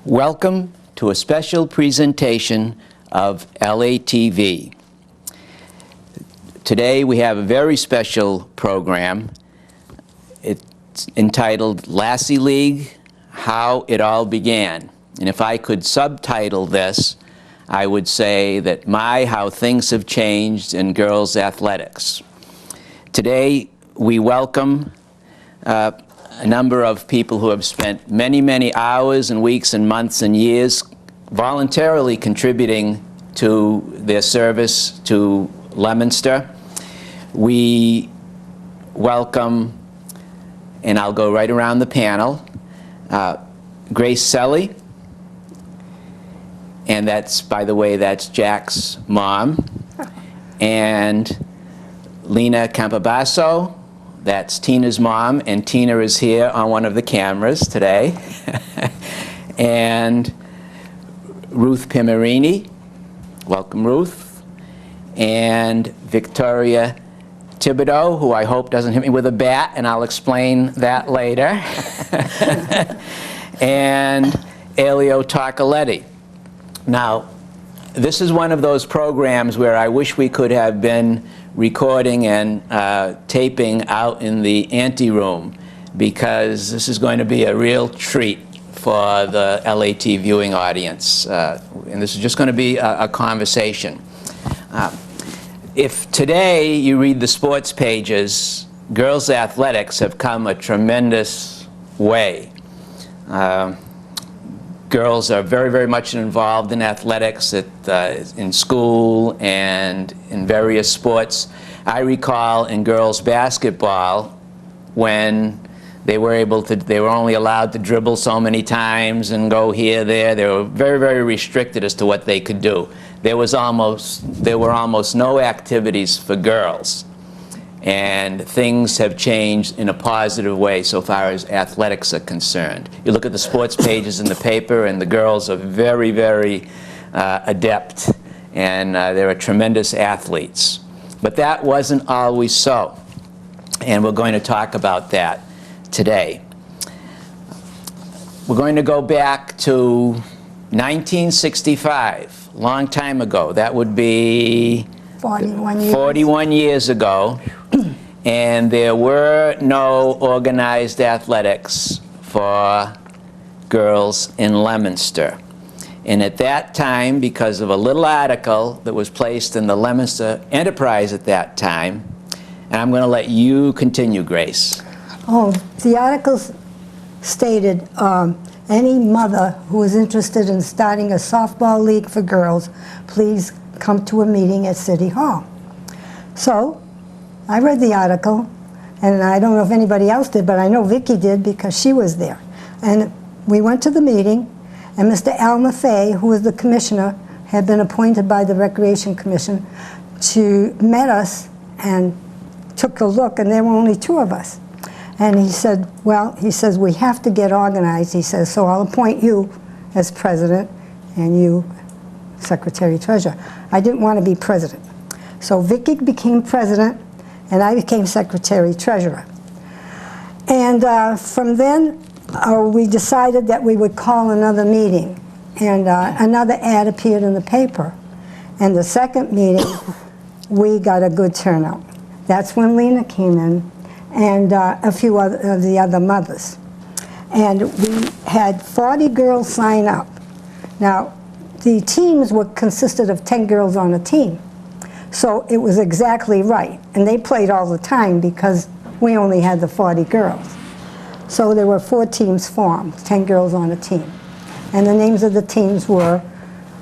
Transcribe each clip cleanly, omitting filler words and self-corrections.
Welcome to a special presentation of LTV. Today we have a very special program. It's entitled Lassie League, How It All Began. And if I could subtitle this, I would say that how things have changed in girls' athletics. Today we welcome a number of people who have spent many, many hours and weeks and months and years voluntarily contributing to their service to Leominster. We welcome, and I'll go right around the panel, Grace Celli, and that's, by the way, that's Jack's mom, and Lina Campobasso. That's Tina's mom, and Tina is here on one of the cameras today. And Ruthie Piermarini, welcome Ruth, and Victoria Thibodeau, who I hope doesn't hit me with a bat, and I'll explain that later. And Elio Torcoletti. Now, this is one of those programs where I wish we could have been recording and taping out in the anteroom, because this is going to be a real treat for the LAT viewing audience. And this is just going to be a conversation. If today you read the sports pages, girls' athletics have come a tremendous way. Girls are very, very much involved in athletics in school and in various sports. I recall in girls' basketball when they were only allowed to dribble so many times and go here, there. They were very, very restricted as to what they could do. There were almost no activities for girls. And things have changed in a positive way so far as athletics are concerned. You look at the sports pages in the paper, and the girls are very, very adept, and they're tremendous athletes. But that wasn't always so, and we're going to talk about that today. We're going to go back to 1965, a long time ago. That would be 41 years ago. And there were no organized athletics for girls in Leominster. And at that time, because of a little article that was placed in the Leominster Enterprise at that time, and I'm going to let you continue, Grace. Oh, the articles stated any mother who is interested in starting a softball league for girls, please come to a meeting at City Hall. So I read the article, and I don't know if anybody else did, but I know Vicki did because she was there. And we went to the meeting, and Mr. Al Maffei, who was the commissioner, had been appointed by the Recreation Commission, met us and took a look, and there were only two of us. And he said, well, he says, we have to get organized. He says, so I'll appoint you as president and you secretary-treasurer. I didn't want to be president. So Vicki became president, and I became secretary-treasurer. And from then, we decided that we would call another meeting, and another ad appeared in the paper. And the second meeting, we got a good turnout. That's when Lina came in, and a few of the other mothers. And we had 40 girls sign up. Now, the teams consisted of 10 girls on a team. So it was exactly right. And they played all the time because we only had the 40 girls. So there were 4 teams formed, 10 girls on a team. And the names of the teams were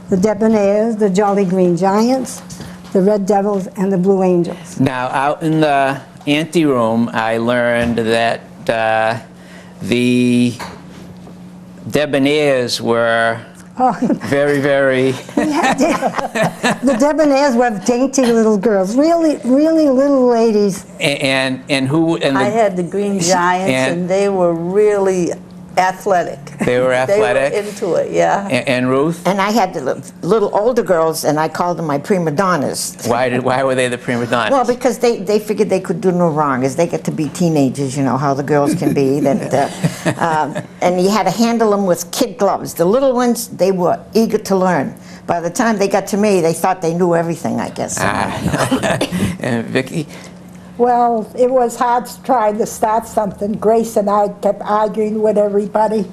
the Debonaires, the Jolly Green Giants, the Red Devils, and the Blue Angels. Now, out in the anteroom, I learned that the Debonaires were very, very... The Debonaires were dainty little girls, really, really little ladies. And who... And I had the Green Giants, and they were really Athletic. They were athletic? They were into it, yeah. And Ruth? And I had the little older girls, and I called them my prima donnas. Why were they the prima donnas? Well, because they figured they could do no wrong. As they get to be teenagers, you know how the girls can be. And you had to handle them with kid gloves. The little ones, they were eager to learn. By the time they got to me, they thought they knew everything, I guess. And Vicki? Well, it was hard trying to start something. Grace and I kept arguing with everybody.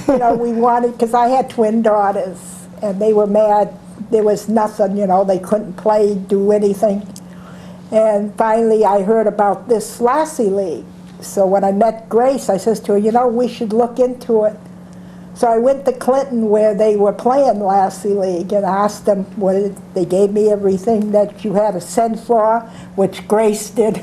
You know, we wanted, because I had twin daughters, and they were mad. There was nothing, you know, they couldn't play, do anything. And finally, I heard about this Lassie League. So when I met Grace, I says to her, you know, we should look into it. So I went to Clinton where they were playing Lassie League and asked them they gave me everything that you had to send for, which Grace did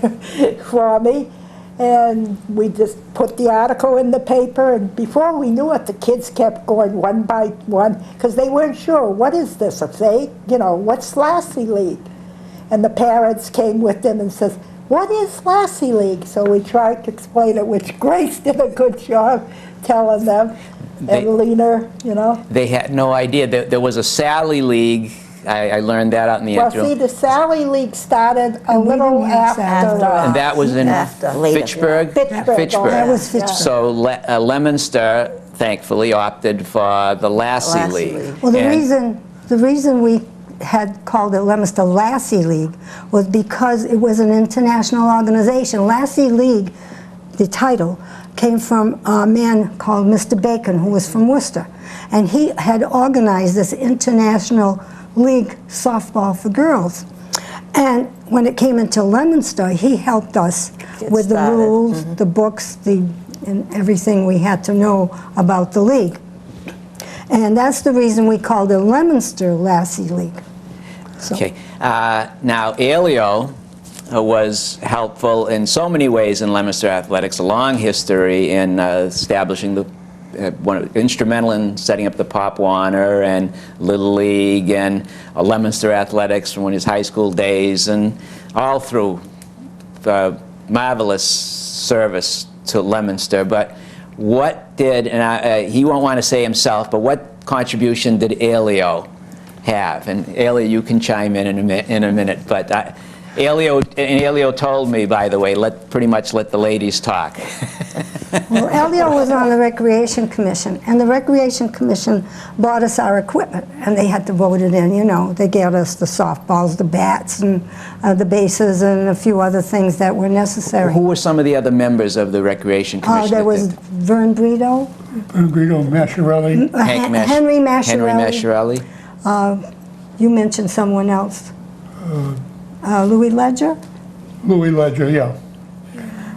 for me. And we just put the article in the paper, and before we knew it, the kids kept going one by one, because they weren't sure, what is this, a fake? You know, what's Lassie League? And the parents came with them and says, what is Lassie League? So we tried to explain it, which Grace did a good job telling them. And Lina, you know. They had no idea. There was a Sally League. I learned that out in the Well, interim. see, the Sally League started a little after. And that was in Later. Fitchburg? Fitchburg. That was Fitchburg. So Leominster, thankfully, opted for the Lassie League. Well, the And reason we had called it Leominster Lassie League was because it was an international organization. Lassie League, the title, came from a man called Mr. Bacon, who was from Worcester. And he had organized this international league softball for girls. And when it came into Leominster, he helped us with the rules, the books, and everything we had to know about the league. And that's the reason we called it Leominster Lassie League. So. Okay. Now, Elio was helpful in so many ways in Leominster athletics, a long history in establishing instrumental in setting up the Pop Warner and Little League and Leominster athletics from his high school days, and all through marvelous service to Leominster. But what did, and he won't want to say himself, but what contribution did Elio have? And Elio, you can chime in a minute, but Elio told me, by the way, pretty much let the ladies talk. Well, Elio was on the Recreation Commission, and the Recreation Commission bought us our equipment, and they had to vote it in, you know. They gave us the softballs, the bats, and the bases, and a few other things that were necessary. Who were some of the other members of the Recreation Commission? There was Vern Brito. Vern Brito, Masciarelli. Henry Masciarelli. Henry Masciarelli. You mentioned someone else. Louis Ledger? Louis Ledger, yeah.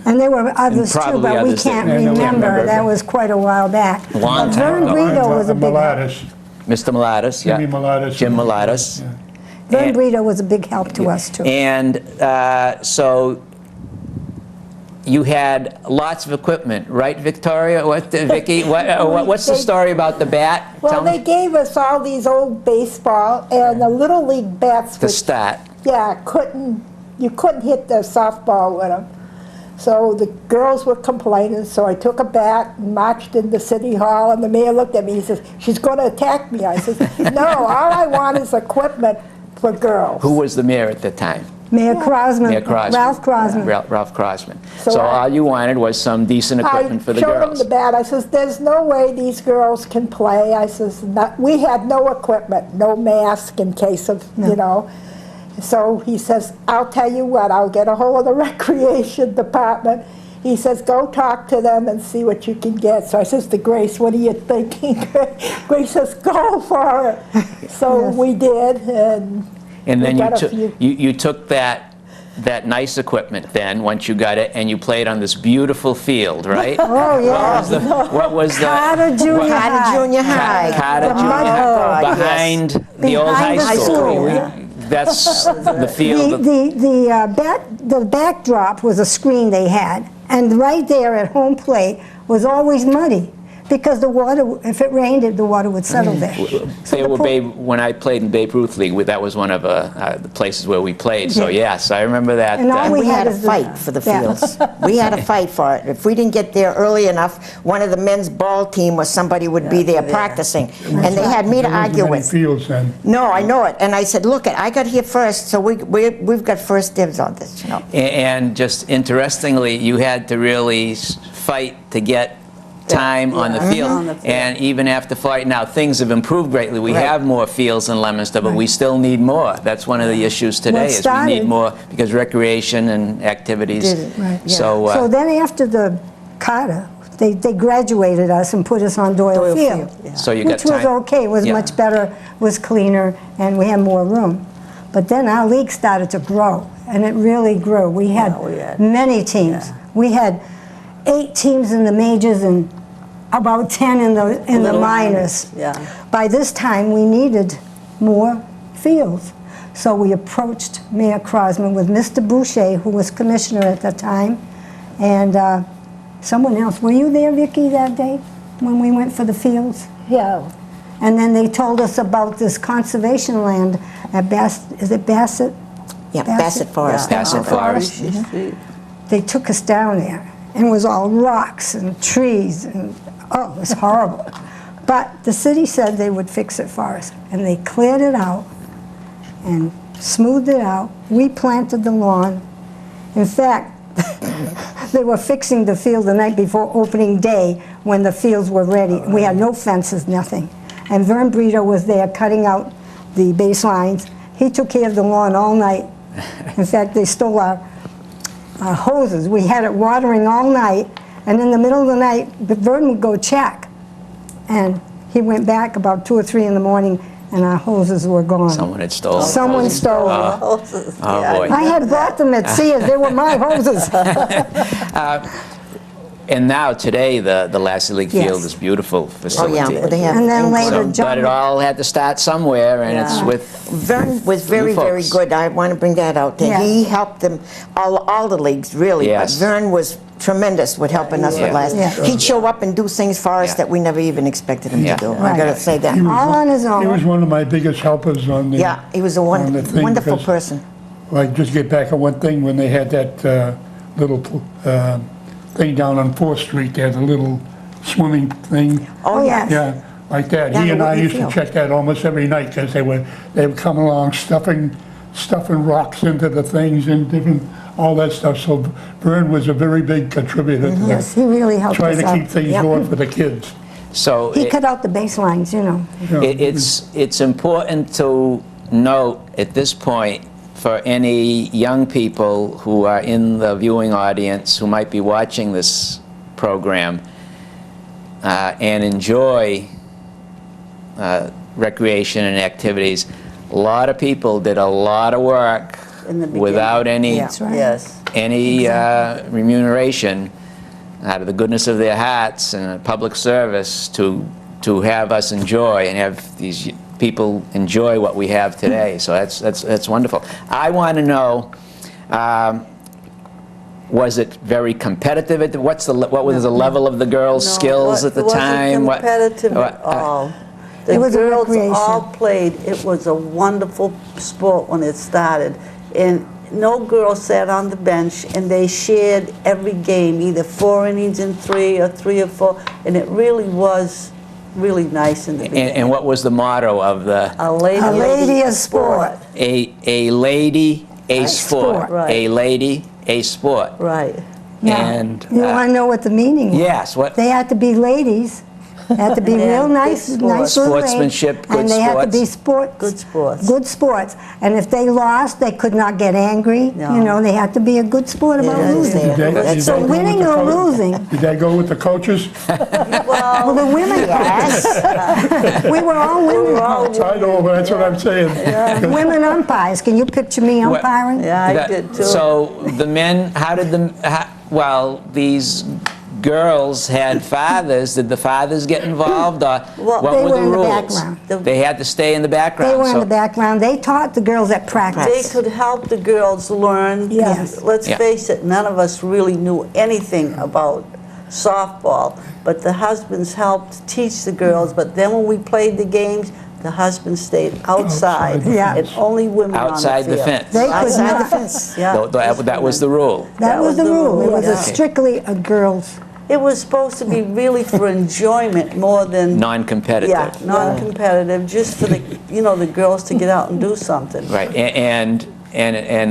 And there were others too, probably but we others can't that- remember. That was quite a while back. Long But time Vern ago. Brito was a big help. Malatis. Mr. Malatis, yeah. Jimmy Malatis. Jim Malatis. Yeah. Vern And- Brito was a big help to us too. And so you had lots of equipment, right, Victoria? Vicky? What's the story about the bat? Well, Tell they me. gave us all these old baseball and the Little League bats, To which, start. yeah, you couldn't hit the softball with them. So the girls were complaining, so I took a bat and marched into City Hall, and the mayor looked at me, he says, she's going to attack me. I said, no, all I want is equipment for girls. Who was the mayor at the time? Mayor Crosman, Mayor Crosman. Ralph Crosman. Ralph Crosman. So So I- all you wanted was some decent equipment for the I showed them girls. the bat. I says, there's no way these girls can play. I says, we had no equipment, no mask in case of, you know. So he says, I'll tell you what, I'll get a hold of the recreation department. He says, go talk to them and see what you can get. So I says to Grace, what are you thinking? Grace says, go for it. So Yes. we did, and And then we you got a took few. you took that nice equipment then, once you got it, and you played on this beautiful field, right? Oh, yeah. What was the... Carter Junior Carter High. Junior High. Carter The Junior mud- High, Oh, behind the old Behind high the school. school. That's the field. The backdrop was a screen they had, and right there at home plate was always muddy. Because the water, if it rained, the water would settle there. So They the were pool- when I played in Babe Ruth League, that was one of the places where we played. So Yeah. yes, I remember that. And all And we had a is the- fight for the Yeah. fields. We had a fight for it. If we didn't get there early enough, one of the men's ball team or somebody would be there practicing. And they had me to There wasn't argue many with. fields then. No, I know it. And I said, look, I got here first, so we've got first dibs on this, you know. And just interestingly, you had to really fight to get time on the field. on the field. And even after fight, now things have improved greatly. We Right. have more fields in Leominster, but we still need more. That's one of the issues today, is we started- need more because recreation and activities. Right. So, So then after the Carter, they graduated us and put us on Doyle Doyle Field. Field, yeah. so you got Which was time. okay, it was Yeah. much better, was cleaner, and we had more room. But then our league started to grow, and it really grew. We had Yeah, we had- many teams. We had 8 teams in the majors and about 10 in the Little minors. yeah. By this time, we needed more fields. So we approached Mayor Crosman with Mr. Boucher, who was commissioner at the time, and someone else. Were you there, Vicki, that day when we went for the fields? Yeah, And then they told us about this conservation land at is it Bassett? Yeah, Bassett Forest. Bassett Forest. Street. They took us down there, and it was all rocks and trees, and oh, it was horrible. But the city said they would fix it for us, and they cleared it out and smoothed it out. We planted the lawn. In fact, they were fixing the field the night before opening day when the fields were ready. We had no fences, nothing. And Vern Brito was there cutting out the baselines. He took care of the lawn all night. In fact, they stole our hoses. We had it watering all night, and in the middle of the night, Vern would go check. And he went back about 2 or 3 in the morning, and our hoses were gone. Someone had stolen. Someone stole them. Houses, Oh, yeah. boy. I had bought them at Sears. They were my hoses. And now, today, the Lassie League Yes. field is beautiful Oh, facility. yeah, they have. And then later, So, John. but it all had to start somewhere, and it's Yeah. with Vern was very, you very folks. good. I want to bring that out there. Yeah. He helped them, all the leagues, really. Yes. But Vern was tremendous with helping us with Yeah. last. Yeah. He'd show up and do things for us Yeah. that we never even expected him Yeah. to do. I Right. got to say that. All on his He was own. one of my biggest helpers on the. Yeah, he was a on the thing, wonderful because- person. Well, just get back on one thing, when they had that little thing down on 4th Street, they had a little swimming thing. Oh, yeah. Yeah, like that. Down He to and I Whitney used to Field. check that almost every night, because they would come along stuffing rocks into the things and different, all that stuff. So Vern was a very big contributor to that, Yes, he really helped trying us to out. keep things Yep. going for the kids. so He it- cut out the baselines, you know. Yeah. It's important to note at this point, for any young people who are in the viewing audience who might be watching this program and enjoy recreation and activities, a lot of people did a lot of work In the beginning. without any Yeah. That's right. Yes. any remuneration out of the goodness of their hearts and a public service to have us enjoy and have these people enjoy what we have today. So that's wonderful. I want to know, was it very competitive? What was the level of the girls' No, skills at the it wasn't time? competitive What- at all. The It was a girls recreation. all played. It was a wonderful sport when it started. And no girl sat on the bench, and they shared every game, either 4 innings in 3 or 3 or 4. And it really was really nice in the beginning. And what was the motto of the A lady, A lady of sport. a lady, a sport, Right. a lady, a sport? Right. Now, And you want to know what the meaning was? yes, what? They had to be ladies. They had to be And real good nice, sports. nice little ladies. Sportsmanship, good And they had to be sports. sports. Good sports. Good sports. And if they lost, they could not get angry. No. You know, they had to be a good sport about Yeah, losing. Did they- That's did So they go with winning the or coach? losing, Did that go with the coaches? well, the women, Yes. we were all women. I know, but that's what I'm saying. Women umpires. Can you picture me What- umpiring? Yeah, I That- did too. So the men, how did the, well, these girls had fathers, did the fathers get involved, or Well, what They were were the in the rules? background. They had to stay in the background. They were in so- the background. They taught the girls at They practice. could help the girls learn. 'Cause Yes. Let's Yeah. face it, none of us really knew anything about softball, but the husbands helped teach the girls. But then when we played the games, the husbands stayed outside, Yeah. and only women Outside on the the field. fence. They could Outside not- the fence. Yeah. That was the rule. That was the rule. It was yeah. a strictly a girls. It was supposed to be really for enjoyment more than Non-competitive. yeah, non-competitive, just for the the girls to get out and do something. Right, and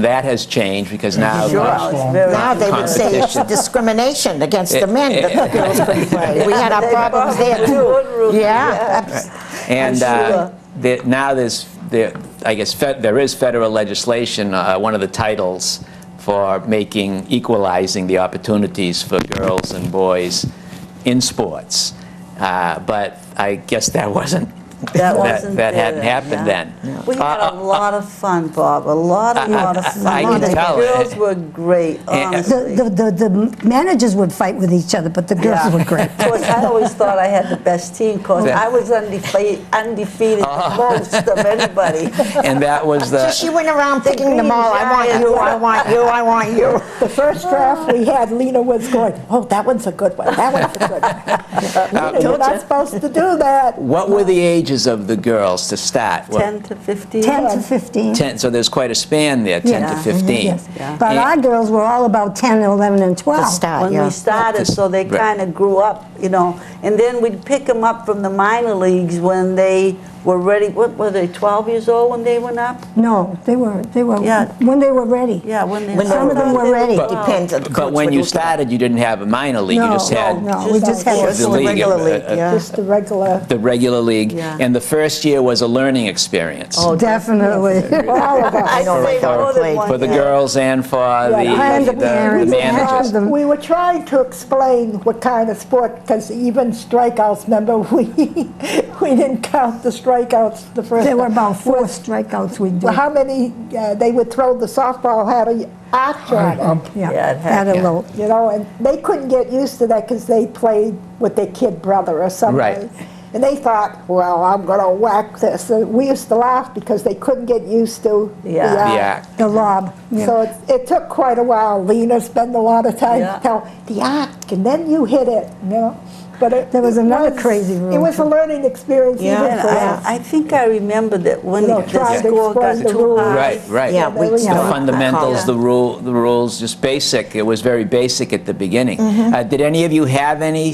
that has changed because now Sure, it's very Now they would say it's Competition. discrimination against the men that the girls couldn't play. We had our They problems probably there too. would, Ruthie, Yeah. and I'm sure. now I guess there is federal legislation. One of the titles for equalizing the opportunities for girls and boys in sports, but I guess that wasn't. That wasn't that there hadn't then, happened yeah. then. We had a lot of fun, Bob. A lot of fun. I can the tell. girls were great, honestly. The managers would fight with each other, but the girls Yeah. were great. Of course, I always thought I had the best team because I was undefeated most of anybody. And that was So she the went around picking them all. I want Giants. you, I want you, I want you. The first draft we had, Lina was going, oh, that one's a good one, that one's a good one. Lina, you're not supposed to do that. what were the ages of the girls to start? 10 to 15. 10 to 15. 10, so there's quite a span there, 10 to Yeah. 15. Yes. Yeah. But our girls were all about 10, 11, and 12. To start, When yeah. we started, so they Right. kind of grew up, and then we'd pick them up from the minor leagues when they were ready. What were they, 12 years old when they went up? No, they were Yeah. when they were ready. Yeah, when they Some of them were ready. Depends on the coach. But when what you look at. started, you didn't have a minor league, you No, just had no, we just had Just the the league, regular league, yeah. Just the regular, the regular league, Yeah. and the first year was a learning experience Definitely. all of us. I know my say daughter more than played. one for the year. girls and for And the parents. managers. And We were trying to explain what kind of sport, because even strikeouts, remember, we didn't count the strikeouts the first There were time. about 4 strikeouts we did. Well, how many, they would throw the softball, had a arch on it, Yeah, Yeah, it had- had a low. and they couldn't get used to that because they played with their kid brother or something. Right. And they thought, well, I'm going to whack this. And we used to laugh because they couldn't get used to Yeah. the arc. Yeah, The lob. Yeah. So it took quite a while. Lena spent a lot of time Yeah. to tell the arc, and then you hit it. But There was another crazy rule. It was a learning experience Yeah. even And for us. I think I remember that when You know, the trying to score got explain the too rules. high. right. Yeah, there we was The no- fundamentals, Yeah. the rules, just basic. It was very basic at the beginning. Did any of you have any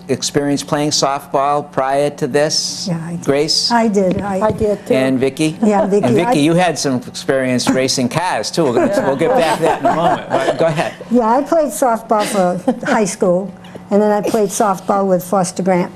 experience playing softball prior to this? Yeah, I did. Grace? I did. I did too. And Vicky? Yeah, Vicky, And Vicky, I- you had some experience racing cars too. We'll get back to that in a moment. But go ahead. Yeah, I played softball for high school, and then I played softball with Foster Grant.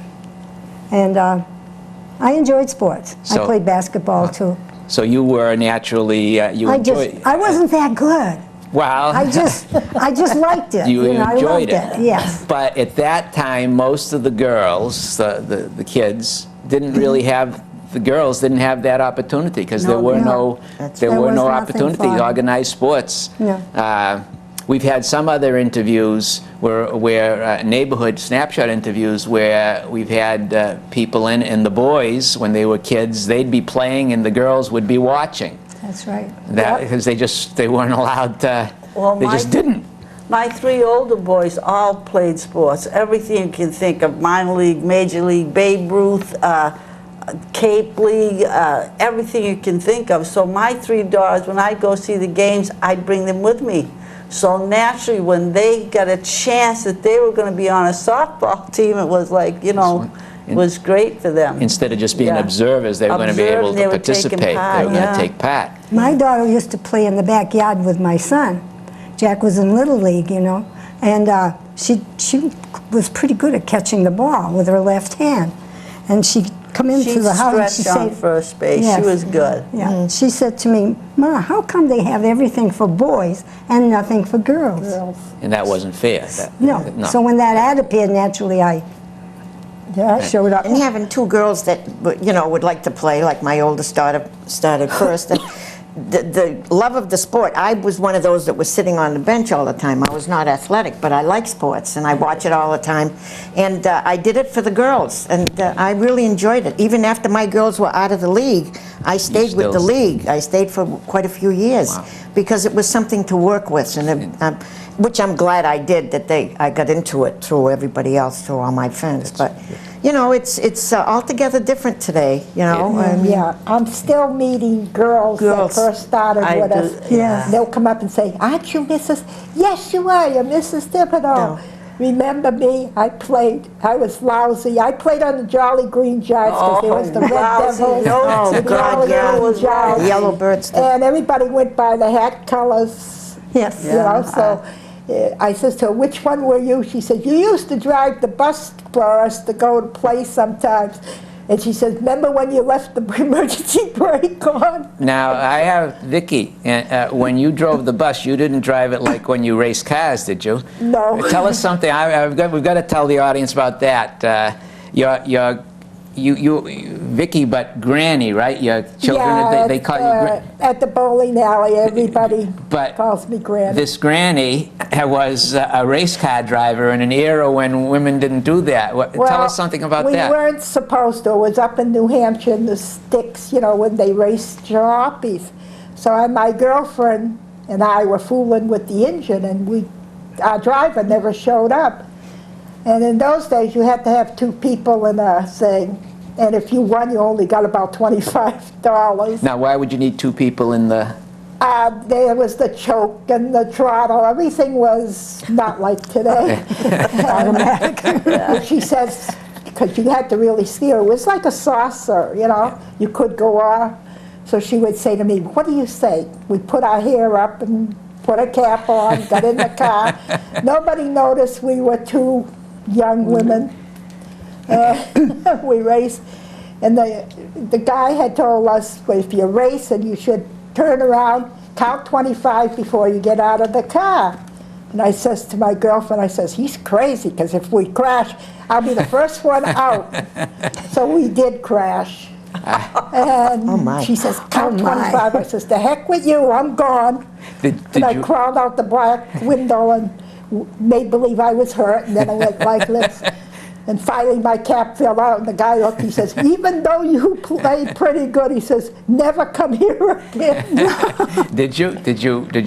And I enjoyed sports. I So- played basketball too. So you were naturally, you enjoyed. I wasn't that good. Well, I just liked it. you I enjoyed loved it. Yes. But at that time, most of the girls, the kids, didn't really have. The girls didn't have that opportunity because there No, were no. no there There were was no nothing opportunities, for them. organized sports. No. We've had some other interviews where neighborhood snapshot interviews where we've had people in, and the boys, when they were kids, they'd be playing and the girls would be watching. That's right. That because they weren't allowed to. Well, They just didn't. My 3 older boys all played sports. Everything you can think of, minor league, major league, Babe Ruth, Cape League, everything you can think of. So my 3 daughters, when I'd go see the games, I'd bring them with me. So naturally, when they got a chance that they were going to be on a softball team, it was like, it was great for them. Instead of just being Yeah. observers, they were going to be able Observe, they to were taking participate. part, They were going yeah. to take part. My daughter used to play in the backyard with my son. Jack was in Little League, and she was pretty good at catching the ball with her left hand. And she'd come into She the house and she'd stretched on say, first base. Yes. She was good. Yeah, she said to me, "Ma, how come they have everything for boys and nothing for girls?" Girls. And that wasn't fair. No. So when that ad appeared, naturally I showed up. And having 2 girls that, would like to play, like my oldest daughter started first. And the love of the sport, I was one of those that was sitting on the bench all the time. I was not athletic, but I like sports, and I watch it all the time. And I did it for the girls, and I really enjoyed it. Even after my girls were out of the league, I stayed with the still- league. I stayed for quite a few years Wow. because it was something to work with. And which I'm glad I did, that I got into it through everybody else, through all my friends. But, you know, it's altogether different today, you know. I mean, Yeah, I'm still meeting girls that first started I with do, us. yeah. They'll come up and say, "Aren't you Mrs.?" "Yes, you are. You're Mrs. Thibodeau." No. Remember me? I was lousy. I played on the Jolly Green Giants because there was the Red lousy. Devils. Oh, the God, Jolly yeah. Green Giants. The yellow birds. And everybody went by the hat colors. Yes. You know, so I says to her, "Which one were you?" She said, "You used to drive the bus for us to go to play sometimes." And she says, "Remember when you left the emergency brake on?" Now, I have Vicky. When you drove the bus, you didn't drive it like when you race cars, did you? No. Tell us something. We've got to tell the audience about that. Vicky, but Granny, right? Your children, Yeah, they call you at the bowling alley, everybody But calls me Granny. This Granny was a race car driver in an era when women didn't do that. Tell us something about that. We weren't supposed to. It was up in New Hampshire in the sticks, you know, when they raced jalopies. So my girlfriend and I were fooling with the engine, and our driver never showed up. And in those days, you had to have 2 people in a thing. And if you won, you only got about $25. Now, why would you need 2 people in the... There was the choke and the throttle. Everything was not like today. Automatic. She says, because you had to really steer. It was like a saucer, you know. You could go off. So she would say to me, "What do you say?" We put our hair up and put a cap on, got in the car. Nobody noticed we were 2 young women. We raced. And the guy had told us, well, if you're racing, you should turn around, count 25 before you get out of the car. And I says to my girlfriend, I says, "He's crazy, because if we crash, I'll be the first one out." So we did crash. And Oh, my. she says, "Count Oh, my. 25. I says, "To heck with you, I'm gone." And I crawled out the black window and made believe I was hurt, and then I went like this. And finally my cap fell out, and the guy looked, he says, "Even though you played pretty good," he says, "never come here again." Did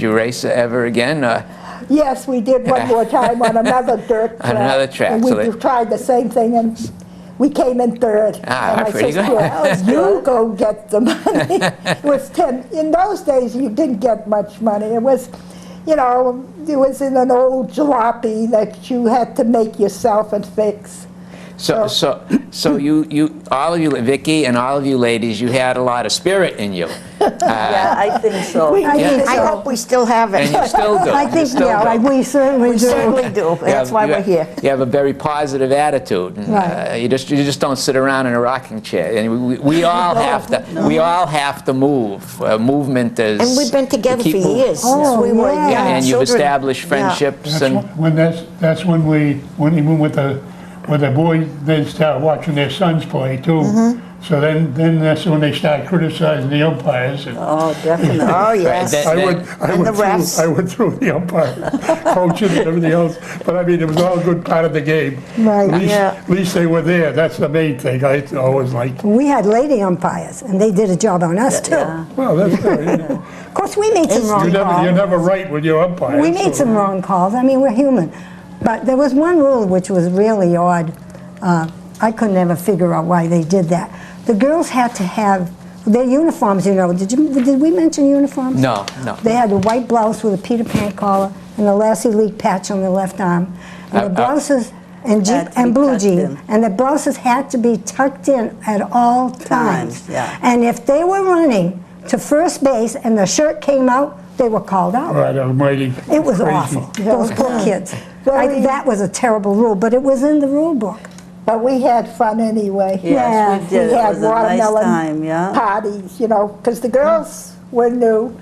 you race ever again? Yes, we did one more time on another dirt track. On another track, And so we tried the same thing, and we came in 3rd. Ah, And I pretty says, good. "Well, you go get the money." It was 10. In those days, you didn't get much money. It was, you know, it was in an old jalopy that you had to make yourself and fix. So you, all of you, Vicky, and all of you ladies, you had a lot of spirit in you. Yeah, I think so. I hope we still have And it. you still do. I You think, still yeah, do. we certainly We do. certainly do. That's why we're here. You have a very positive attitude. And, Right. you just don't sit around in a rocking chair. And we all have to. We all have to move. Movement is. And we've been together to for keep moving. years, since Oh, we were yeah. young And you've children. established Yeah. friendships and. That's when even with the boys, they start watching their sons play too. So then that's when they start criticizing the umpires. And Oh, definitely. Oh, yes. That- I the refs. went through the umpire, coaching and everything else. But I mean, it was all a good part of the game. Right. At least they were there. That's the main thing. I always liked. We had lady umpires, and they did a job on us, too. Yeah. Well, that's good. You know. Of course, we made some wrong You're calls. never right with your umpire. We made some wrong calls. I mean, we're human. But there was one rule which was really odd. I could never figure out why they did that. The girls had to have their uniforms, you know. Did we mention uniforms? No. They had a white blouse with a Peter Pan collar and a Lassie League patch on the left arm. And the blouses and Had to be blue tucked jeans. in. And the blouses had to be tucked in at all times. Yeah. And if they were running to first base and the shirt came out, they were called out. Right, almighty. It was crazy. awful. Those poor kids. Very- That was a terrible rule, but it was in the rule book. But we had fun anyway. Yes, we did. We It had was a nice watermelon time, yeah. parties, you know, because the girls were new,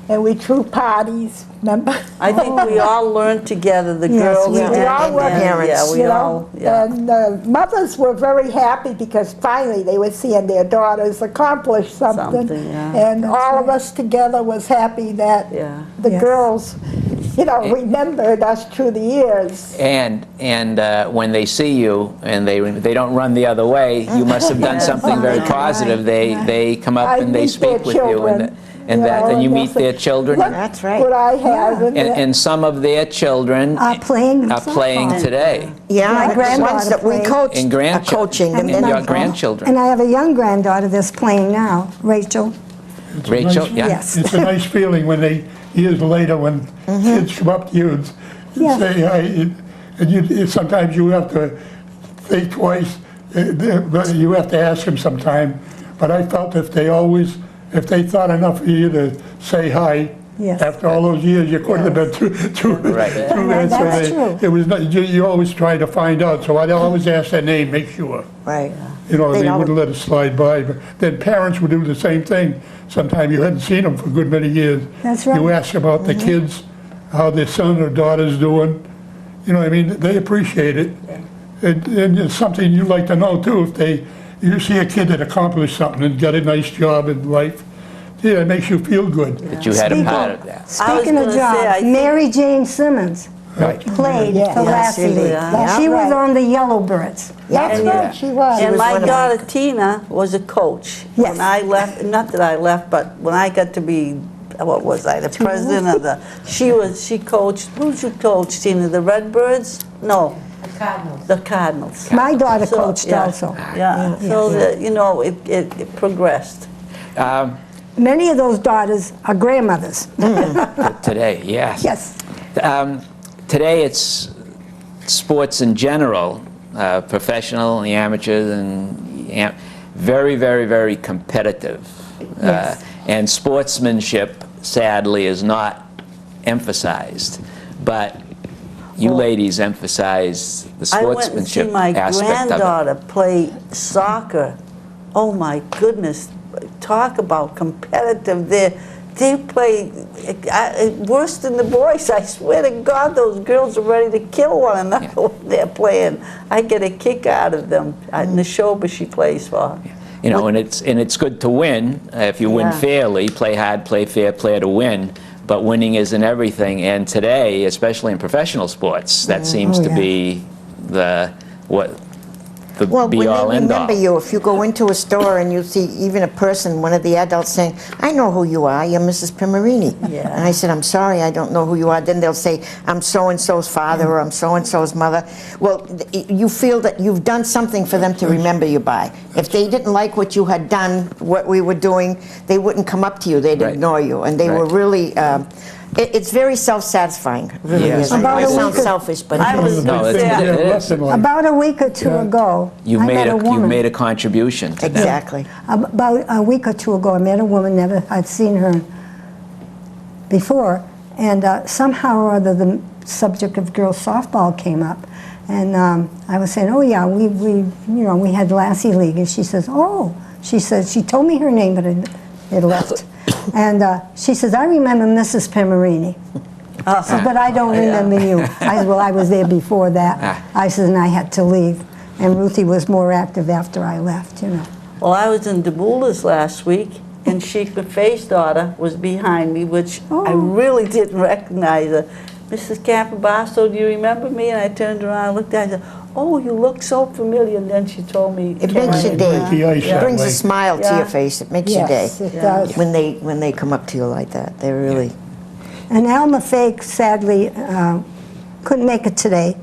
and we threw parties, remember? I think we all learned together, the Yes, girls we did. did. We all and were then, parents, Yeah, we you all, know, yeah. and mothers were very happy because finally they were seeing their daughters accomplish something. Something, yeah. And all of us together was happy that Yeah. the Yes. girls, you know, remembered us through the years. And when they see you and they don't run the other way, you must have done something very positive. They come up I and they meet their speak with you. children. and that, and you meet definitely. their children, Look That's right. what I have. and some of their children Are playing are playing softball. today, Yeah, My the granddaughter ones that we played. coached and are coaching them. and your And grandchildren. I have a young granddaughter that's playing now, Rachel. It's a Rachel, nice- yeah. Yes. It's a nice feeling when they, years later, when kids come up to you and Yeah. say hi, and sometimes you have to think twice, but you have to ask them sometime. But I felt if they thought enough of you to say hi, Yes. after all those years, you couldn't have been through Right. that. So That's true. It was not, you always try to find out, so I'd always ask their name, make sure. Right. You know, They they don't- wouldn't let it slide by, but then parents would do the same thing. Sometimes you hadn't seen them for a good many years. That's right. You ask about the kids, how their son or daughter's doing, you know, I mean, they appreciate it. And it's something you like to know too, if you see a kid that accomplished something and got a nice job in life, yeah, it makes you feel good. That you had a part of that. Speaking of gonna say, I jobs, think- Mary Jane Simmons Right. played Yeah. for Yes, Lassie she League. did. Yeah. She was Right. on the Yellowbirds. That's Yeah. right, she was. And was my one of daughter Tina was a coach. Yes. When I left, not that I left, but when I got to be, what was I, the president of the, she coached, who did you coach, Tina, the Redbirds? No. The Cardinals. My daughter So, coached yeah. also. Yeah, so that, you know, it progressed. Many of those daughters are grandmothers. Today, yes. Yes. Today, it's sports in general, professional, the amateurs, and very, very, very competitive. Yes. And sportsmanship, sadly, is not emphasized. But you ladies emphasize the I went and see sportsmanship my aspect of it. granddaughter play soccer. Oh my goodness, talk about competitive. They play worse than the boys. I swear to God, those girls are ready to kill one another when they're playing. I get a kick out of them. Neshoba she plays for. You know, and it's good to win if you win Yeah. fairly. Play hard, play fair, play to win. But winning isn't everything. And today, especially in professional sports, that seems to yeah. be the Well, when be-all, they end-all. remember you, if you go into a store and you see even a person, one of the adults saying, I know who you are, you're Mrs. Piermarini. Yeah. And I said, I'm sorry, I don't know who you are. Then they'll say, I'm so-and-so's father or I'm so-and-so's mother. Well, you feel that you've done something for them to remember you by. If they didn't like what you had done, what we were doing, they wouldn't come up to you, they'd Right. ignore you. And they Right. were really, it's very self-satisfying, really Yes. is. I know About it a sounds week- selfish, but I it was is. No, gonna it's- say, it is. Lesson like- About a week or two ago, You've I made met a you've woman. made a contribution to them. Exactly. About a week or two ago, I met a woman, never had seen her before, and somehow or other the subject of girls softball came up, and I was saying, oh yeah, we had Lassie League, and she says, oh, she said, she told me her name, but it left, and she says, I remember Mrs. Piermarini. But I don't remember you. I said, well, I was there before that. I said, and I had to leave. And Ruthie was more active after I left, you know. well, I was in DeBoulers last week, and Sheikha Faye's daughter was behind me, which I really didn't recognize her. Mrs. Campobasso, do you remember me? And I turned around and looked at her and said, oh, you look so familiar. And then she told me. It makes your day. Break the ice It that brings way. a smile to Yeah. your face. It makes your day. Yes, it does. When they come up to you like that, they really. And Alma Fake sadly couldn't make it today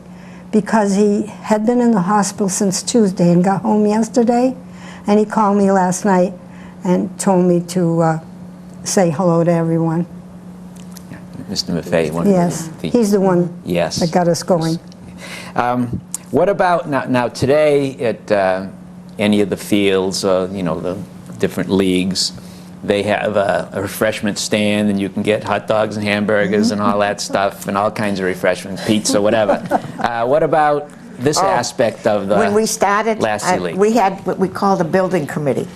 because he had been in the hospital since Tuesday and got home yesterday. And he called me last night and told me to say hello to everyone. Mr. Maffei, one Yes, of the he's the one yes. that got us going. What about now today at any of the fields, you know, the different leagues, they have a refreshment stand and you can get hot dogs and hamburgers and all that stuff and all kinds of refreshments, pizza, whatever. What about this aspect of the When we started, Lassie League? we had what we called a building committee.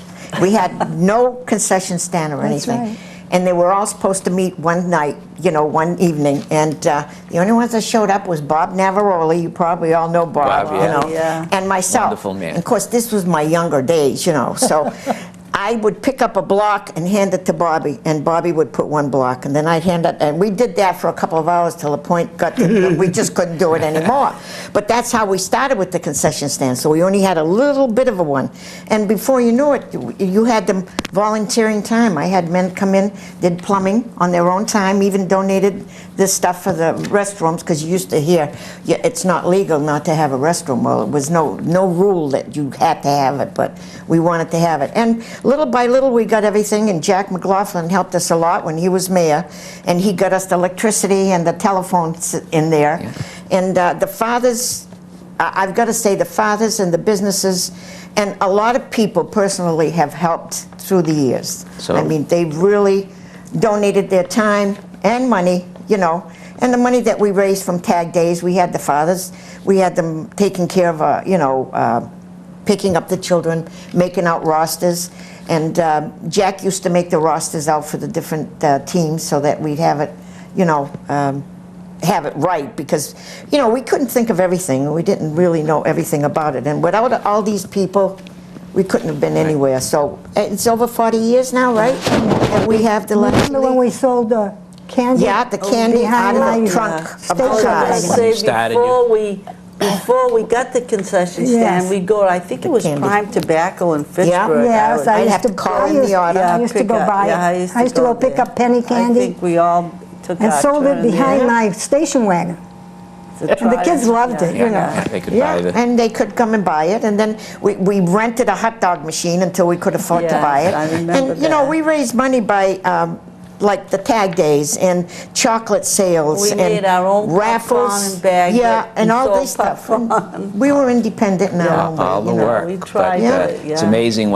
We had no concession stand or That's anything. right. And they were all supposed to meet one night, you know, one evening. And the only ones that showed up was Bob Navaroli. You probably all know Bob, Bob, you yeah. know. Yeah. And myself. Wonderful man. And of course, this was my younger days, you know. So I would pick up a block and hand it to Bobby, and Bobby would put one block, and then I'd hand it, and we did that for a couple of hours till the point got to, we just couldn't do it anymore. But that's how we started with the concession stand, so we only had a little bit of a one. And before you knew it, you had them volunteering time. I had men come in, did plumbing on their own time, even donated this stuff for the restrooms, because you used to hear, yeah, it's not legal not to have a restroom. Well, it was no rule that you had to have it, but we wanted to have it. And little by little, we got everything, and Jack McLaughlin helped us a lot when he was mayor, and he got us the electricity and the telephones in there. Yeah. And the fathers, I've got to say, the fathers and the businesses, and a lot of people personally have helped through the years. So- I mean, they really donated their time and money, you know, and the money that we raised from tag days, we had the fathers, we had them taking care of, you know, picking up the children, making out rosters. And Jack used to make the rosters out for the different teams so that we'd have it, you know, have it right, because, you know, we couldn't think of everything. We didn't really know everything about it. And without all these people, we couldn't have been anywhere. So it's over 40 years now, right? And we have the Lassie Remember when League. we sold the candy? Yeah, the candy out behind of the my trunk of the I was gonna cars. say, Started before we got the concession stand, Yes. we go, I think it was candy. Prime Tobacco in Fitchburg. Yes, I'd I have used to to call I in used- the order. I used to pick go up- buy it. yeah, I used to go pick there. up penny candy I think we all took and our sold it turn behind there my station wagon. to And the try kids to- loved it, yeah, you know. Yeah, they could buy Yeah, the. and they could come and buy it, and then we rented a hot dog machine until we could afford to Yes, buy it. I remember And, you know, that. we raised money by, like the tag days and chocolate sales We and made our own raffles. popcorn and bagged yeah, it and and all sold this stuff. And popcorn. we were independent in our own way, all the you know. work. we tried but, it, It's yeah. amazing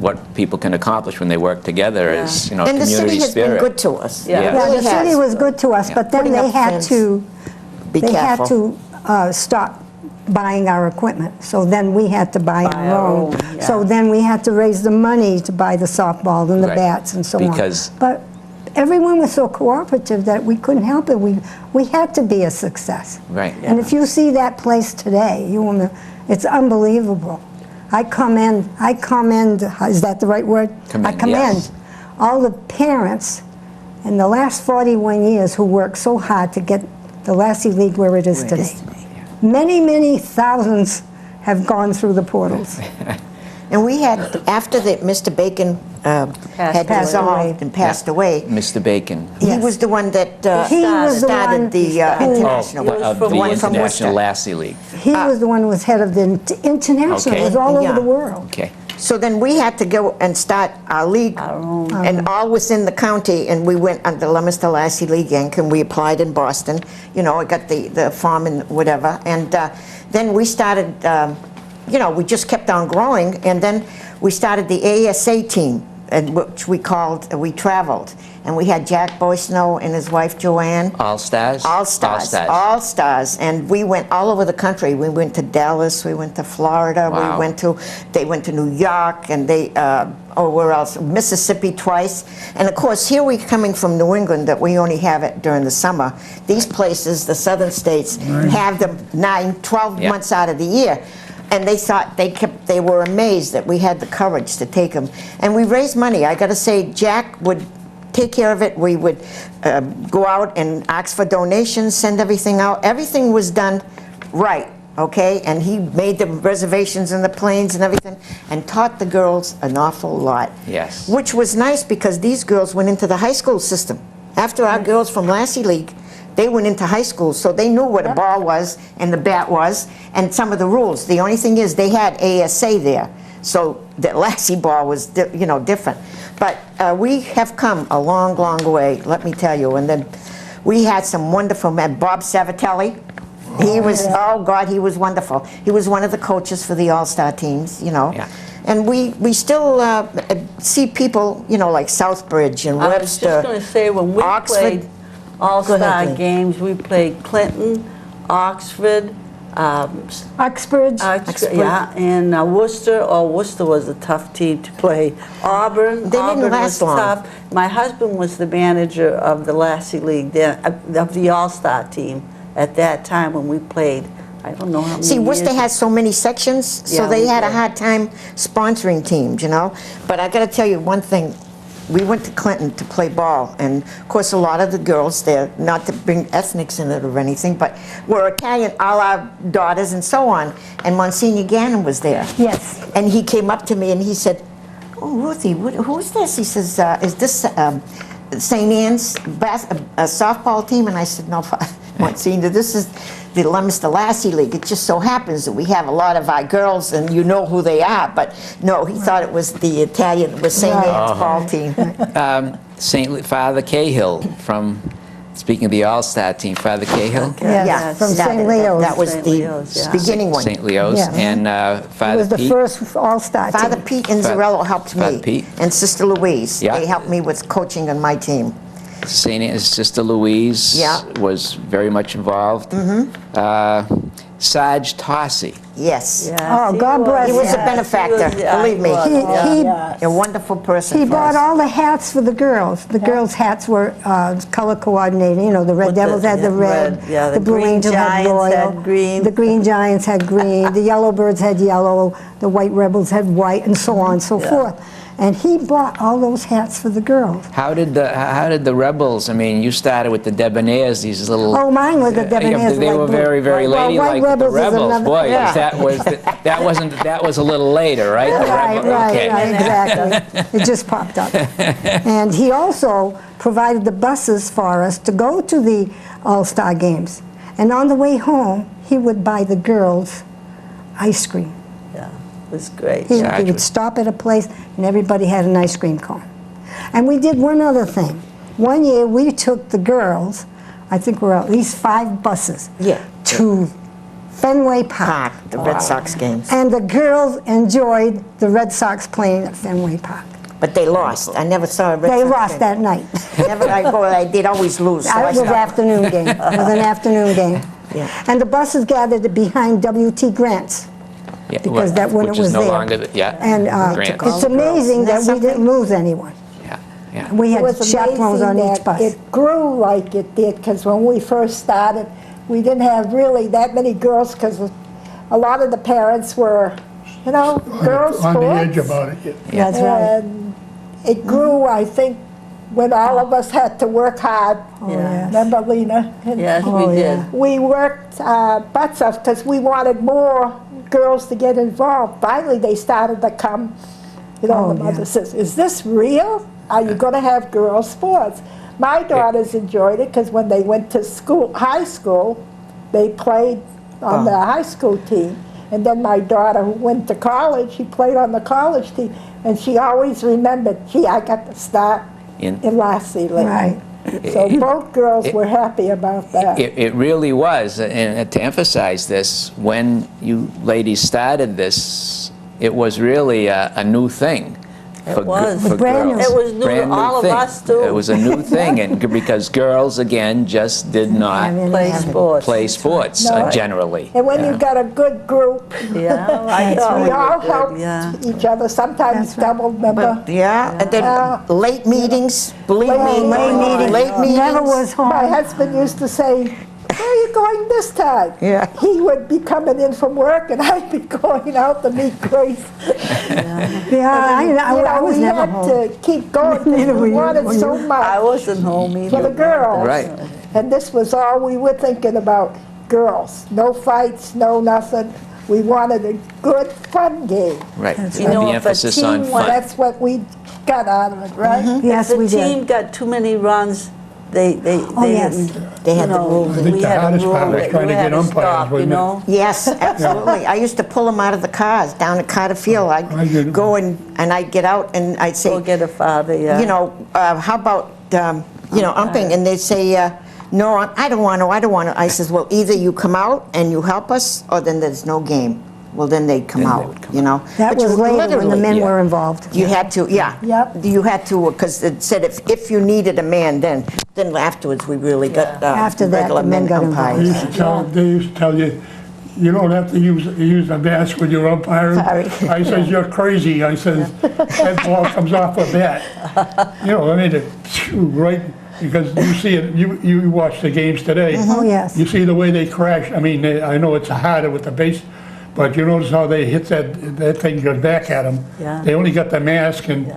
what people can accomplish when they work together Yeah. is, you know, And the community city has spirit. been good to us. Yeah. It Yeah. Yeah, really the city has. was good to us, but then Putting they up had fence. to, Be they had careful. to stop buying our equipment. So then we had to buy Buy our our own. own, yeah. So then we had to raise the money to buy the softball and the Right. bats and so on. Because- But everyone was so cooperative that we couldn't help it. We had to be a success. Right. And if you see that place today, it's unbelievable. I commend, is that the right word? Commend, I commend yes. all the parents in the last 41 years who worked so hard to get the Lassie League where it is today. Many, many thousands have gone through the portals. And we had, after that Mr. Bacon had Passed away. dissolved and passed away, Mr. Bacon. he Yes. was the one that He was the one started the who- international. He was of from the Worcester. from International Worcester. Lassie League. He was the one who was head of the international. Okay. It was all Yeah. over the world. Okay. So then we had to go and start our league, Our own. and all within the county, and we went under Leominster Lassie League Inc., and we applied in Boston. You know, I got the farm and whatever, and then we started, you know, we just kept on growing, and then we started the ASA team, and which we called, we traveled, and we had Jack Boysnow and his wife Joanne. All Stars? All stars, all stars, and we went all over the country. We went to Dallas, we went to Florida, Wow. they went to New York, and where else? Mississippi twice. And of course, here we coming from New England, that we only have it during the summer. These places, the southern states, have them 9, 12 Yeah. months out of the year. And they thought, they were amazed that we had the courage to take them. And we raised money. I gotta say, Jack would take care of it. We would go out and ask for donations, send everything out. Everything was done right, okay? And he made the reservations and the planes and everything, and taught the girls an awful lot. Yes. Which was nice, because these girls went into the high school system. After our girls from Lassie League, they went into high school, so they knew what a ball was and the bat was, and some of the rules. The only thing is, they had ASA there, so the Lassie ball was, you know, different. But we have come a long, long way, let me tell you. And then we had some wonderful men. Bob Savatelli, he was, oh God, he was wonderful. He was one of the coaches for the All-Star teams, you know. Yeah. And we still see people, you know, like Southbridge and I was Webster. just going to say, when we Oxford. played Go All-Star ahead, Lynn. games, we played Clinton, Oxford, Uxbridge, yeah, and Worcester. Oh, Worcester was a tough team to play. Auburn, They didn't Auburn last was long. tough. My husband was the manager of the Lassie League, of the All-Star team at that time when we played. I don't know how many See, Worcester years. has so many sections, so Yeah, they we had a did. hard time sponsoring teams, you know? But I gotta tell you one thing, we went to Clinton to play ball, and of course a lot of the girls there, not to bring ethnics in it or anything, but were Italian, all our daughters and so on, and Monsignor Gannon was there. Yes. And he came up to me and he said, "Oh, Ruthie, who's this?" He says, "Is this St. Anne's softball team?" And I said, "No, Monsignor, this is the Leominster Lassie League. It just so happens that we have a lot of our girls and you know who they are." But no, he thought it was the Italian, it was St. Anne's ball team. Father Cahill from, speaking of the All-Star team, Father Cahill. Yes, from that- St. Leo's. That was St. the Leo's, yeah. beginning one. St. Leo's, Yeah. and It Father was the Pete. first all-star Father team. Pete Inzarello helped Father me, Pete. and Sister Louise. Yeah. They helped me with coaching on my team. St. Anne's Sister Louise Yeah. was very much involved. Sarge Tossi. Yes. Yes, Oh, God bless He was a him. benefactor, believe me. He A wonderful person He for bought us. all the hats for the girls. The girls' hats were color coordinated. You know, the Red With the- Devils had the yeah, red, yeah, the Blue Green Angels had Giants royal, had green. the Green Giants had green, the Yellow Birds had yellow, the White Rebels had white, and so on and so forth. And he bought all those hats for the girls. How did the Rebels? I mean, you started with the Debonaires, these little. Oh, mine were the Debonaires, They light were blue. very, very Well, ladylike. White The Rebels is Rebels, another- boy, Yeah. that was a little later, right? The Right, Rebel- right, okay. right, exactly. It just popped up. And he also provided the buses for us to go to the All-Star games. And on the way home, he would buy the girls ice cream. Yeah, it was great. He Sarge would was- stop at a place, and everybody had an ice cream cone. And we did one other thing. One year, we took the girls, I think we were at least 5 buses, Yeah. to Fenway Park. Park, the Red Sox games. And the girls enjoyed the Red Sox playing at Fenway Park. But they lost. I never saw a Red They Sox lost game. that night. Never, I did always lose. So It I was stopped. afternoon game. It was an afternoon game. Yeah. And the buses gathered behind W.T. Grant's, Yeah, because that when which it was is no there. longer, yeah. And Grants. it's amazing that That's we didn't lose anyone. Yeah, yeah. We It had was chaperones on amazing each that bus. it grew like it did, because when we first started, we didn't have really that many girls, because a lot of the parents were, you know, girls' On the edge sports. about it. That's right. And it grew, I think, when all of us had to work hard. Yeah. Remember, Lina? And Yes, Oh, we yeah. did. we worked butts off because we wanted more girls to get involved. Finally, they started to come. You know, Oh, the mother yeah. says, "Is this real? Are you going to have girls' sports?" My daughters enjoyed it because when they went to school, high school, they played on the high school team. And then my daughter, who went to college, she played on the college team, and she always remembered, "Gee, I got to start In- in Lassie League." Right. So both girls were happy about that. It really was, and to emphasize this, when you ladies started this, it was really a new thing. It was. For Brand girls. new. It was new to Brand new all of thing. us, too. It was a new thing, and because girls, again, just did not Play sports. play sports No. Generally. And when Yeah. you got a good group, Yeah, I That's thought we we all were good, helped yeah. each other, sometimes That's right. double, remember? But, yeah, and then late meetings, believe me. Late meetings. Late meetings. Never was home. My husband used to say, "Where are you going this time?" Yeah. He would be coming in from work, and I'd be going out to meet Grace. Yeah, I You know, was we never had home. to keep going because we wanted so I much wasn't home for the either. girls. Right. And this was all we were thinking about, girls. No fights, no nothing. We wanted a good, fun game. Right. That's And right. You know, the if a emphasis team on won- fun. That's what we got out of it, right? Yes, If we the team did. got too many runs, they yes. didn't, They had you the know, rules. I think we the had a hardest rule part was that trying you to had get umpires, stop, you wasn't it? know? Yes, absolutely. I used to pull them out of the cars down at Carter Field. I I'd did. go and I'd get out and I'd say, Go get a father, yeah. you know, how about, you know, umping? And they'd say, no, I don't want to, I don't want to. I says, well, either you come out and you help us, or then there's no game. Well, then they'd come Then they out, would come you know. That But you was later when the literally- men yeah. were involved. You had to, yeah. Yep. You had to, because it said if you needed a man, then afterwards we really got After that, regular the men got umpires. They used to tell you, you don't have to use a mask when you're umpiring. Sorry. I says, you're crazy. I says, that ball comes off a bat. You know, I mean, right Because you see it, you watch the games today. Oh, yes. You see the way they crash. I mean, I know it's harder with the base, but you notice how they hit that thing goes back at them. Yeah. They only got the mask and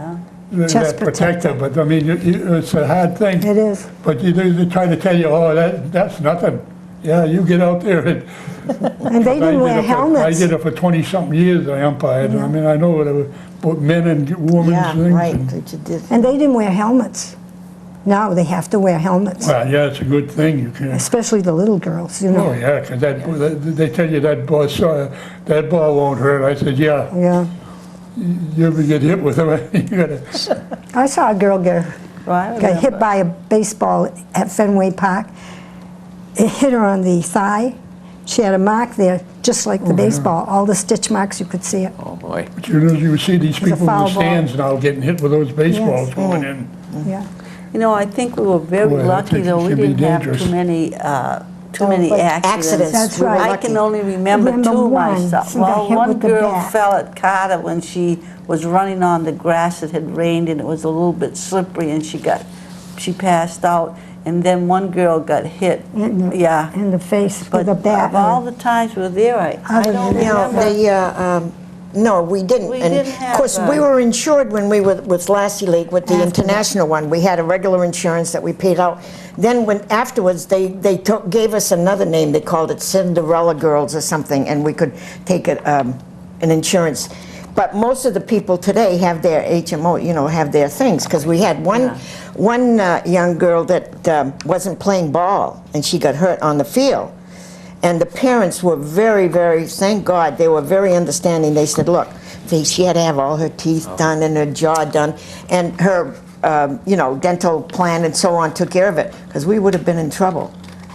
Chest that protector, but I mean, it's a hard thing. It is. But they try to tell you, oh, that's nothing. Yeah, you get out there and. And they didn't wear I helmets. did it for 20-something years, I umpired. I mean, I know what it was, both men and women's Yeah, things. right. and- that you did. And they didn't wear helmets. Now they have to wear helmets, Well, yeah, it's a good thing, you can. especially the little girls, you Oh, know. yeah, because they tell you that ball won't hurt. I said, yeah, Yeah. you ever get hit with it, you gotta, I saw a girl get hit Right. by a baseball at Fenway Park. It hit her on the thigh. She had a mark there, just like the baseball, all the stitch marks, you could see it. Oh, boy. but you see these a people in the foul ball. stands now getting hit with those baseballs Yes. going in. Yeah. You know, I think we were very Boy, that lucky, thing though, we should be didn't have dangerous. too many but accidents. accidents, That's we were right. I lucky. can only remember Remember two one. myself. She got Well, hit one with the girl bat. fell at Carter when she was running on the grass. It had rained and it was a little bit slippery, and she passed out. And then one girl got hit. Yeah. In the face But with a bat. of all the times we were there, I Other don't than You know, remember. no, we didn't. We And didn't of course, have, we were insured when we were with Lassie League, with the international one. We had a regular insurance that we paid out. Then afterwards, they gave us another name. They called it Cinderella Girls or something, and we could take an insurance. But most of the people today have their HMO, you know, have their things, because we had one young girl that wasn't playing ball, and she got hurt on the field. And the parents were very, very, thank God, they were very understanding. They said, look, she had to have all her teeth done and her jaw done, and her, you know, dental plan and so on took care of it, because we would have been in trouble.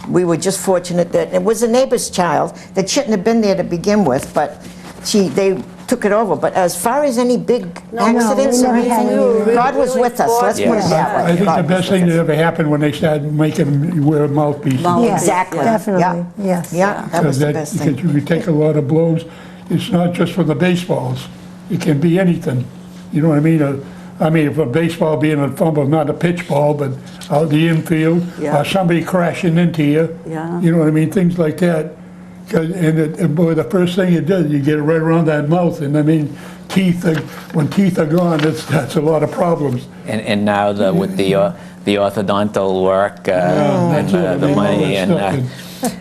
We were just fortunate that it was a neighbor's child that shouldn't have been there to begin with, but they took it over. But as far as any big accidents we or never had anything, any. God was with us, let's put it Yes. that way. I think God the was best with thing us. that ever happened when they started making them wear a mouthpiece. Yes, Exactly. Definitely, Yeah. yes. Yeah, that was the best Because thing. you could take a lot of blows. It's not just for the baseballs. It can be anything. You know what I mean? I mean, if a baseball being a fumble, not a pitch ball, but out the infield, Yeah. or somebody crashing into you. Yeah. You know what I mean? Things like that. And boy, the first thing it does, you get it right around that mouth. And I mean, when teeth are gone, that's a lot of problems. And now with the orthodontal work and that's it. I the mean, all money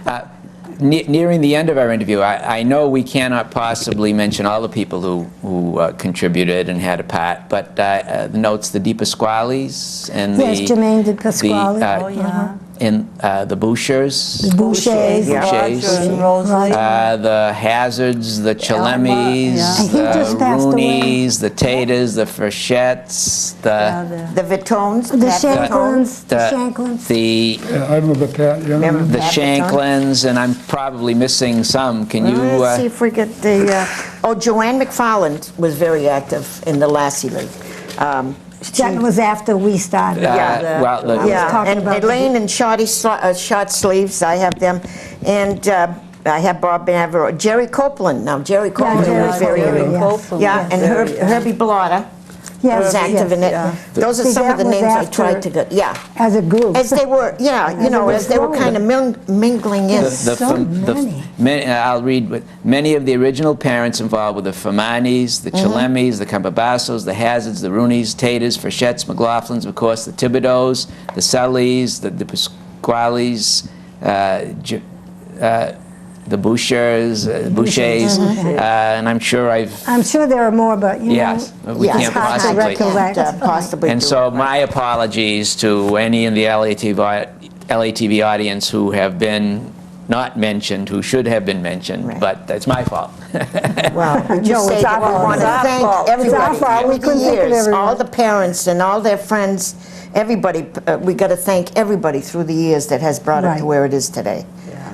that and nearing the end of our interview, I know we cannot possibly mention all the people who contributed and had a part, but the notes, the Di Pasquales and Yes, Jermaine Di Pasquale. Oh, yeah. and the Bouchers, The Bouchers. Yeah. Roger and Rosalie. the Hazards, the Chalemis, yeah. And he just the passed away. Rooneys, the Taters, the Frechettes, The Vitones, The Pat Vitone. Shanklins, the Shanklins. the Yeah, I remember Pat, you know. Remember the Pat Vitone? Shanklins, and I'm probably missing some. Can you? Let's see if we get the, Joanne McFarland was very active in the Lassie League. That was after we started. Yeah. Well, I was Yeah, talking and about Elaine and Shorty short sleeves, I have them. And I have Bob Navarro, Jerry Copeland. Now, Jerry Copeland Jerry was very Copeland, active. yes. Copeland Yeah, was and very Herbie Blotter Yes, was active yes. in it. Yeah. Those are See, some of that the was names I after- tried to get, yeah. As a group. As they were, yeah, you know, as they were kind of mingling in. many. I'll read. Many of the original parents involved were the Fermanis, the Chalemis, the Campobassos, the Hazards, the Rooneys, Taters, Frechettes, McLaughlins, of course, the Thibodeaus, the Cellis, the Pasquales, the Bouchers, and I'm sure I'm sure there are more, but you Yes, know, we Yeah, can't it's hard to possibly. recollect. Possibly And do so it, right. my apologies to any in the LATV audience who have been not mentioned, who should have been mentioned, Right. but it's my fault. Well, we just No, say it's that our we fault. want to It's our thank fault. everybody. It's our fault. We Through the couldn't think of years, everyone. all the parents and all their friends, everybody, we got to thank everybody through the years that has brought it Right. to where it is today.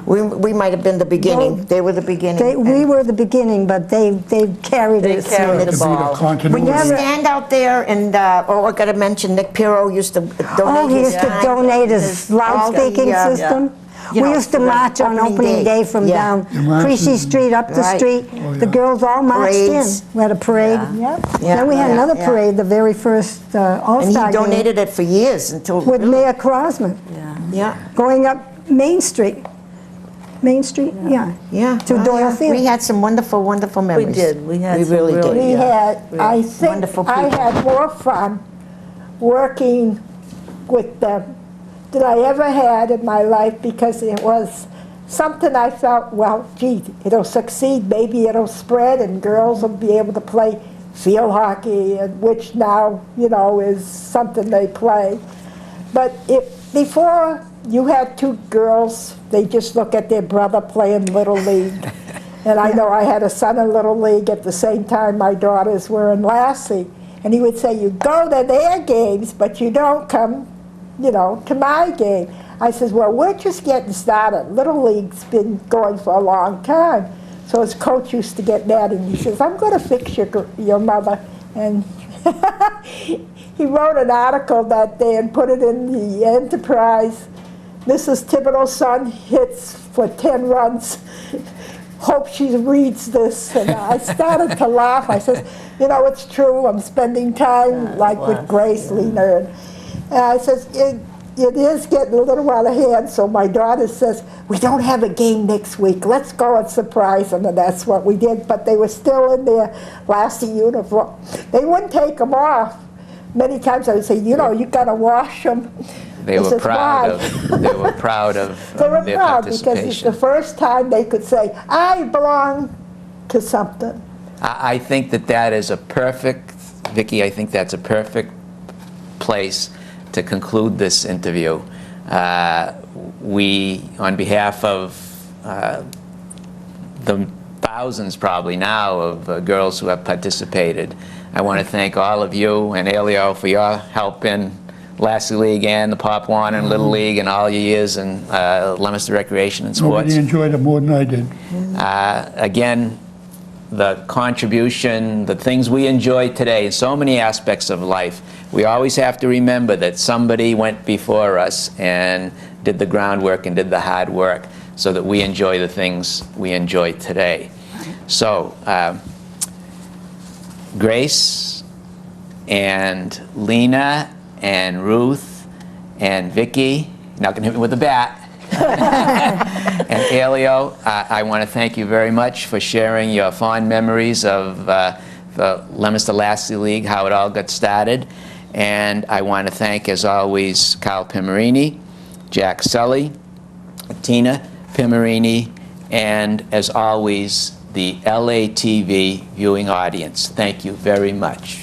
We might have been the beginning. They were the beginning. We and were the beginning, but they carried They it. carried To the be the ball. We continuity. used to stand out there and, oh, I got to mention, Nick Pirro used to donate Oh, he his used to time. donate his loudspeaking all the, system. you We know, used to for the march on opening day from Yeah. down You marched Creasy in- Street up the Right. street. Oh, The yeah. girls all marched Parades. in. We had a parade. Yeah. Yeah, Then we had yeah, another yeah. parade, the very first And All-Star he game donated it for years until. with Mayor Crosman, Yeah. Yeah, going up Main Street. Main Street, yeah. yeah. To Oh, Doyle yeah. Field. We had some wonderful, wonderful memories. did. We had some really really- did. We Yeah. had, I think, Wonderful I people. had more fun working with them than I ever had in my life, because it was something I felt, well, gee, it'll succeed, maybe it'll spread, and girls will be able to play field hockey, and which now, you know, is something they play. But before you had two girls, they just look at their brother playing Little League. And I know I had a son in Little League at the same time my daughters were in Lassie. And he would say, you go to their games, but you don't come, you know, to my game. I says, well, we're just getting started. Little League's been going for a long time. So his coach used to get mad, and he says, I'm going to fix your mother. And he wrote an article that day and put it in the Enterprise. Mrs. Thibodeau's son hits for 10 runs. Hope she reads this. And I started to laugh. I says, you know, it's true. I'm spending time like with Grace, Lina. And I says, it is getting a little out of hand. So my daughter says, we don't have a game next week. Let's go and surprise them. And that's what we did. But they were still in their Lassie uniform. They wouldn't take them off. Many times I would say, you know, you got to wash them. They were proud of. They were proud of They were their proud because it's participation. the first time they could say, I belong to something. I think that is a perfect, Vicki, I think that's a perfect place to conclude this interview. We, on behalf of the thousands probably now of girls who have participated, I want to thank all of you and Elio for your help in Lassie League and the Pop One and Little League and all your years in Leominster Recreation and Sports. Nobody enjoyed it more than I did. Again, the contribution, the things we enjoy today in so many aspects of life, we always have to remember that somebody went before us and did the groundwork and did the hard work so that we enjoy the things we enjoy today. So, Grace and Lina and Ruth and Vicki, not going to hit me with a bat, and Elio, I want to thank you very much for sharing your fond memories of the Leominster Lassie League, how it all got started. And I want to thank, as always, Carl Piermarini, Jack Celli, Tina Piermarini, and as always, the LATV viewing audience. Thank you very much.